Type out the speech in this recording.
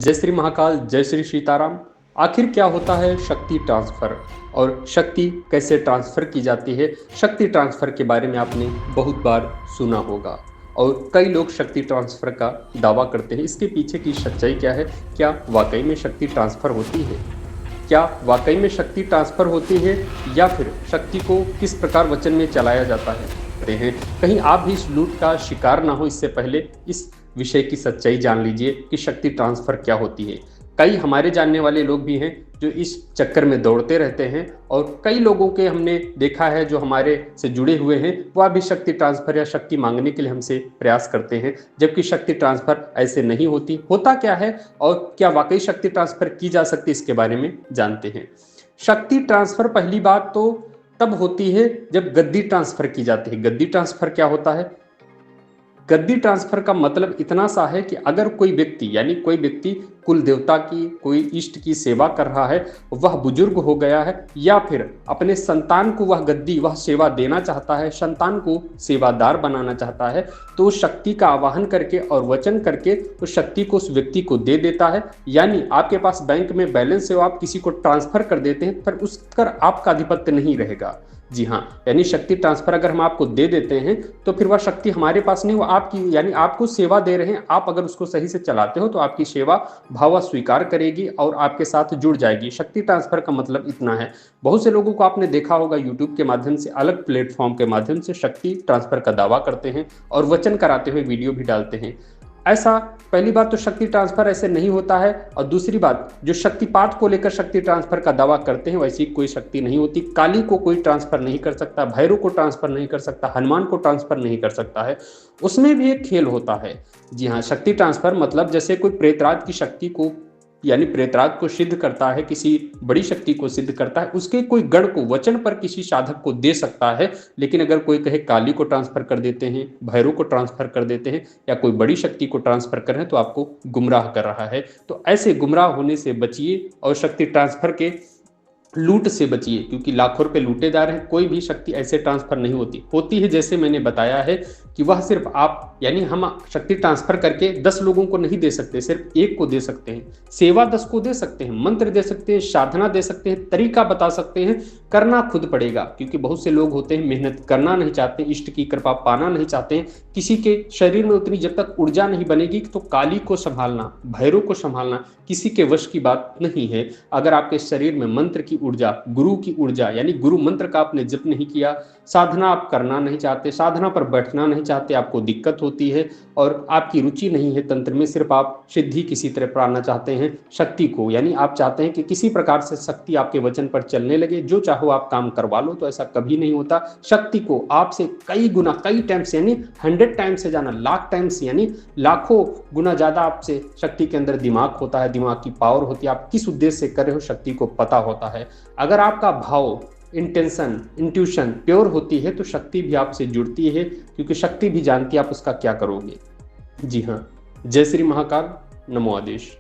जय श्री महाकाल, जय श्री सीताराम। आखिर क्या होता है शक्ति ट्रांसफर और शक्ति कैसे ट्रांसफर की जाती है? शक्ति ट्रांसफर के बारे में आपने बहुत बार सुना होगा और कई लोग शक्ति ट्रांसफर का दावा करते हैं। इसके पीछे की सच्चाई क्या है? क्या वाकई में शक्ति ट्रांसफर होती है? क्या वाकई में शक्ति ट्रांसफर होती है या फिर शक्ति को किस प्रकार वचन में चलाया जाता है? कहीं आप भी इस लूट का शिकार ना हो, इससे पहले इस विषय की सच्चाई जान लीजिए कि शक्ति ट्रांसफर क्या होती है। कई हमारे जानने वाले लोग भी हैं जो इस चक्कर में दौड़ते रहते हैं और कई लोगों के हमने देखा है जो हमारे से जुड़े हुए हैं वह भी शक्ति ट्रांसफर या शक्ति मांगने के लिए हमसे प्रयास करते हैं, जबकि शक्ति ट्रांसफर ऐसे नहीं होती। होता क्या है और क्या वाकई शक्ति ट्रांसफर की जा सकती है, इसके बारे में जानते हैं। शक्ति ट्रांसफर पहली बात तो तब होती है जब गद्दी ट्रांसफर की जाती है। गद्दी ट्रांसफर क्या होता है? गद्दी ट्रांसफर का मतलब इतना सा है कि अगर कोई व्यक्ति यानी कोई व्यक्ति कुल देवता की, कोई इष्ट की सेवा कर रहा है, वह बुजुर्ग हो गया है या फिर अपने संतान को वह गद्दी, वह सेवा देना चाहता है, संतान को सेवादार बनाना चाहता है, तो उस शक्ति का आवाहन करके और वचन करके उस शक्ति को उस व्यक्ति को दे देता है। यानी आपके पास बैंक में बैलेंस है, आप किसी को ट्रांसफर कर देते हैं, पर उस पर आपका आधिपत्य नहीं रहेगा। जी हाँ, यानी शक्ति ट्रांसफर अगर हम आपको दे देते हैं तो फिर वह शक्ति हमारे पास नहीं, वो आपकी, यानी आपको सेवा दे रहे हैं। आप अगर उसको सही से चलाते हो तो आपकी सेवा भाव स्वीकार करेगी और आपके साथ जुड़ जाएगी। शक्ति ट्रांसफर का मतलब इतना है। बहुत से लोगों को आपने देखा होगा यूट्यूब के माध्यम से, अलग प्लेटफॉर्म के माध्यम से शक्ति ट्रांसफर का दावा करते हैं और वचन कराते हुए वीडियो भी डालते हैं। ऐसा पहली बात तो शक्ति ट्रांसफर ऐसे नहीं होता है, और दूसरी बात जो शक्तिपात को लेकर शक्ति ट्रांसफर का दावा करते हैं वैसी कोई शक्ति नहीं होती। काली को कोई ट्रांसफर नहीं कर सकता, भैरव को ट्रांसफर नहीं कर सकता, हनुमान को ट्रांसफर नहीं कर सकता है। उसमें भी एक खेल होता है। जी हाँ, शक्ति ट्रांसफर मतलब जैसे कोई प्रेतराज की शक्ति को, यानी प्रेतराज को सिद्ध करता है, किसी बड़ी शक्ति को सिद्ध करता है, उसके कोई गण को वचन पर किसी साधक को दे सकता है। लेकिन अगर कोई कहे काली को ट्रांसफर कर देते हैं, भैरव को ट्रांसफर कर देते हैं या कोई बड़ी शक्ति को ट्रांसफर कर रहे हैं तो आपको गुमराह कर रहा है। तो ऐसे गुमराह होने से बचिए और शक्ति ट्रांसफर के लूट से बचिए, क्योंकि लाखों रुपए लूटे जा रहे हैं। कोई भी शक्ति ऐसे ट्रांसफर नहीं होती है जैसे मैंने बताया है कि वह सिर्फ आप, यानी हम शक्ति ट्रांसफर करके 10 लोगों को नहीं दे सकते, सिर्फ एक को दे सकते हैं। सेवा 10 को दे सकते हैं, मंत्र दे सकते हैं, साधना दे सकते हैं, तरीका बता सकते हैं। करना खुद पड़ेगा, क्योंकि बहुत से लोग होते हैं मेहनत करना नहीं चाहते, इष्ट की कृपा पाना नहीं चाहते हैं। किसी के शरीर में उतनी जब तक ऊर्जा नहीं बनेगी तो काली को संभालना, भैरव को संभालना किसी के वश की बात नहीं है। अगर आपके शरीर में मंत्र की ऊर्जा, गुरु की ऊर्जा, यानी गुरु मंत्र का आपने जप नहीं किया, साधना आप करना नहीं चाहते, साधना पर बैठना नहीं चाहते, आपको दिक्कत होती है और आपकी रुचि नहीं है तंत्र में, सिर्फ आप सिद्धि किसी तरह पाना चाहते हैं शक्ति को, यानी आप चाहते हैं कि किसी प्रकार से शक्ति आपके वचन पर चलने लगे, जो चाहो आप काम करवा लो, तो ऐसा कभी नहीं होता। शक्ति को आपसे कई गुना, कई टाइम्स, यानी 100 टाइम्स से जाना, लाख टाइम्स, यानी लाखों गुना ज्यादा आपसे शक्ति के अंदर दिमाग होता है, दिमाग की पावर होती है। आप किस उद्देश्य से कर रहे हो शक्ति को पता होता है। अगर आपका भाव, इंटेंशन, इंट्यूशन प्योर होती है तो शक्ति भी आपसे जुड़ती है, क्योंकि शक्ति भी जानती है आप उसका क्या करोगे। जी हाँ, जय श्री महाकाल, नमो आदेश।